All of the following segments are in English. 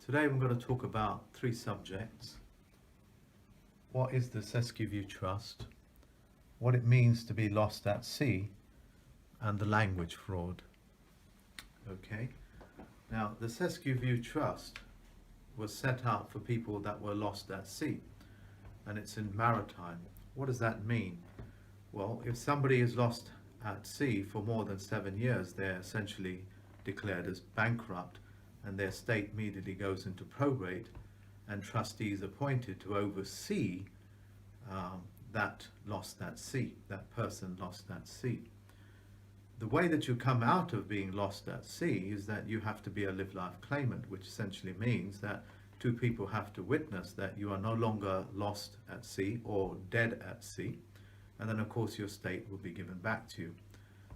Today we're going to talk about three subjects. What is the CESTUI trust? What it means to be lost at sea, and the language fraud. Okay, now the CESTUI trust was set up for people that were lost at sea, and it's in maritime. What does that mean? Well, if somebody is lost at sea for more than 7 years, they're essentially declared as bankrupt, and their estate immediately goes into probate, and trustees appointed to oversee that person lost at sea. The way that you come out of being lost at sea is that you have to be a live-life claimant, which essentially means that two people have to witness that you are no longer lost at sea or dead at sea, and then of course your estate will be given back to you.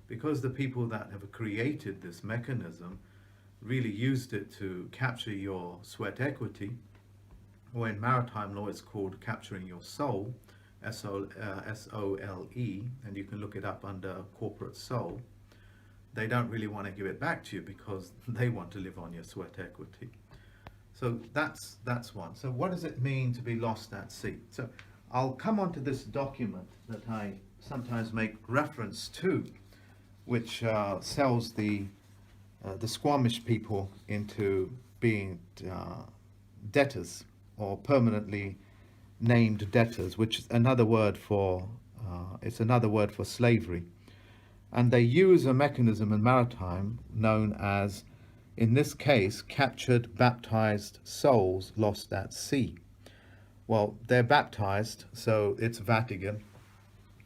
Because the people that have created this mechanism really used it to capture your sweat equity, or in maritime law it's called capturing your soul, S-O-L-E, and you can look it up under corporate soul. They don't really want to give it back to you because they want to live on your sweat equity. So that's one. So what does it mean to be lost at sea? So I'll come on to this document that I sometimes make reference to, which sells the Squamish people into being debtors, or permanently named debtors, which is another word for slavery. And they use a mechanism in maritime known as, in this case, captured baptized souls lost at sea. Well, they're baptized, so it's Vatican,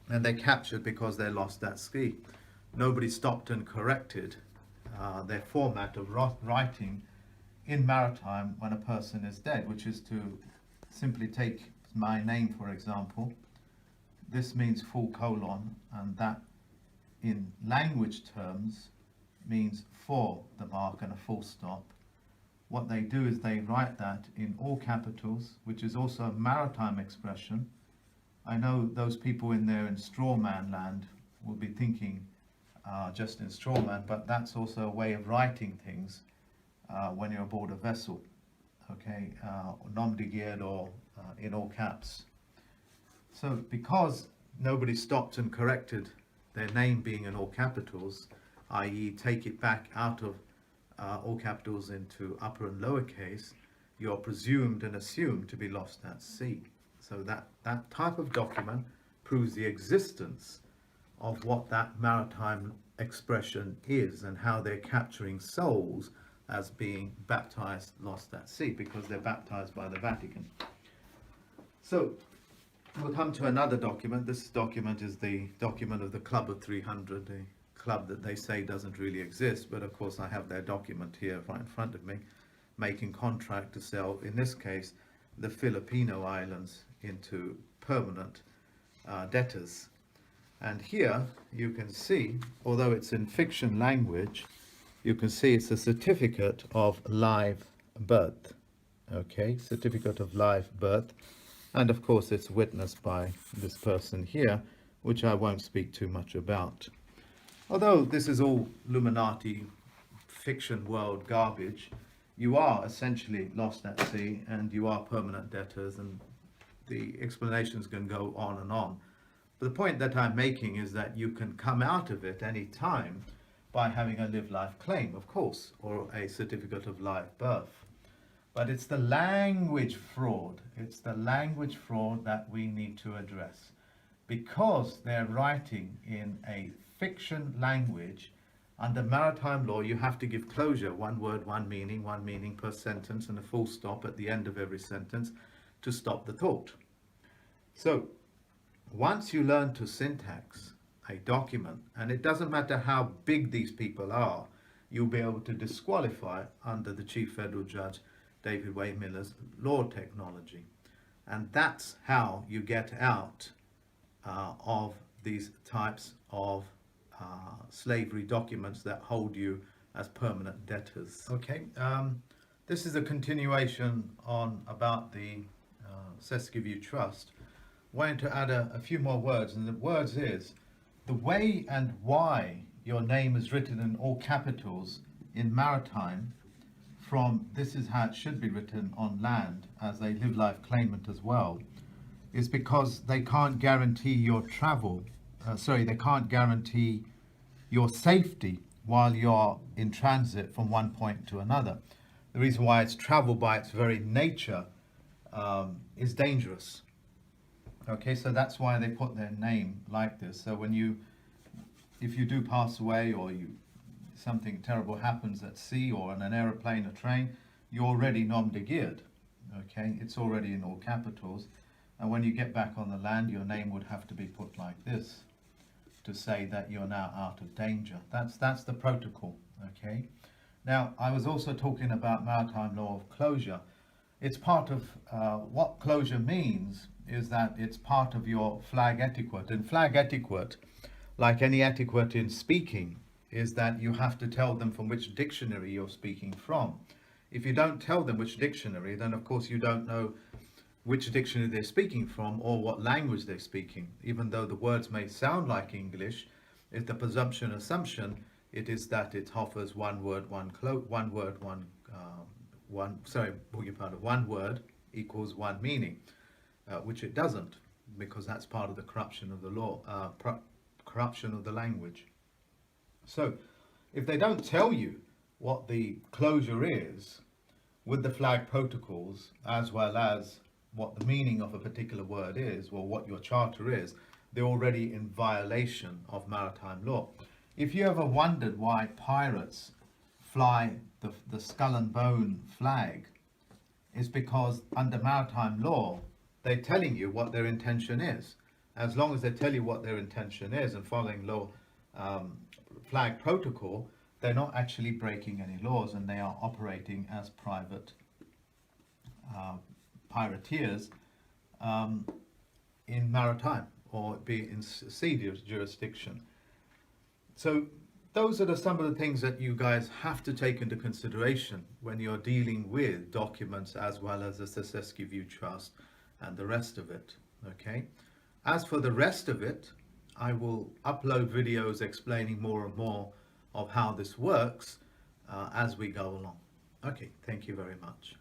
and they're captured because they're lost at sea. Nobody stopped and corrected their format of writing in maritime when a person is dead, which is to simply take my name, for example. This means full colon, and that in language terms means for the mark and a full stop. What they do is they write that in all capitals, which is also a maritime expression. I know those people in there in strawman land will be thinking just in strawman, but that's also a way of writing things when you're aboard a vessel. Okay, nom de guerre, or in all caps. So because nobody stopped and corrected their name being in all capitals, i.e. take it back out of all capitals into upper and lower case, you're presumed and assumed to be lost at sea. So that type of document proves the existence of what that maritime expression is, and how they're capturing souls as being baptized lost at sea, because they're baptized by the Vatican. So we'll come to another document. This document is the document of the Club of 300, a club that they say doesn't really exist, but of course I have their document here right in front of me, making contract to sell, in this case, the Filipino islands into permanent debtors. And here you can see, although it's in fiction language, you can see it's a certificate of live birth. Okay, certificate of live birth. And of course it's witnessed by this person here, which I won't speak too much about. Although this is all Illuminati fiction world garbage, you are essentially lost at sea and you are permanent debtors, and the explanations can go on and on. But the point that I'm making is that you can come out of it any time by having a live-life claim, of course, or a certificate of live birth. But it's the language fraud. It's the language fraud that we need to address. Because they're writing in a fiction language, under maritime law, you have to give closure. One word, one meaning per sentence, and a full stop at the end of every sentence to stop the thought. So once you learn to syntax a document, and it doesn't matter how big these people are, you'll be able to disqualify under the Chief Federal Judge David Way Miller's law technology. And that's how you get out of these types of slavery documents that hold you as permanent debtors. Okay, this is a continuation on about the CESTUI trust. I wanted to add a few more words, and the words is the way and why your name is written in all capitals in maritime from this is how it should be written on land as a live life claimant as well, is because they can't guarantee your travel, they can't guarantee your safety while you're in transit from one point to another. The reason why it's travel by its very nature is dangerous. Okay, so that's why they put their name like this. So if you do pass away, or something terrible happens at sea or on an aeroplane or train, you're already nom de guerre. Okay, it's already in all capitals. And when you get back on the land, your name would have to be put like this to say that you're now out of danger. That's the protocol. Okay. Now, I was also talking about maritime law of closure. It's part of what closure means is that it's part of your flag etiquette. And flag etiquette, like any etiquette in speaking, is that you have to tell them from which dictionary you're speaking from. If you don't tell them which dictionary, then of course you don't know which dictionary they're speaking from or what language they're speaking. Even though the words may assume like English, if the presumption assumption, it is that it offers one word equals one meaning, which it doesn't, because that's part of the corruption of the law, corruption of the language. So if they don't tell you what the closure is with the flag protocols, as well as what the meaning of a particular word is, or what your charter is, they're already in violation of maritime law. If you ever wondered why pirates fly the skull and bone flag, it's because under maritime law, they're telling you what their intention is. As long as they tell you what their intention is and following law, flag protocol, they're not actually breaking any laws, and they are operating as private pirateers in maritime, or be in sea jurisdiction. So those are some of the things that you guys have to take into consideration when you're dealing with documents, as well as the CESTUI trust and the rest of it. Okay. As for the rest of it, I will upload videos explaining more and more of how this works as we go along. Okay, thank you very much.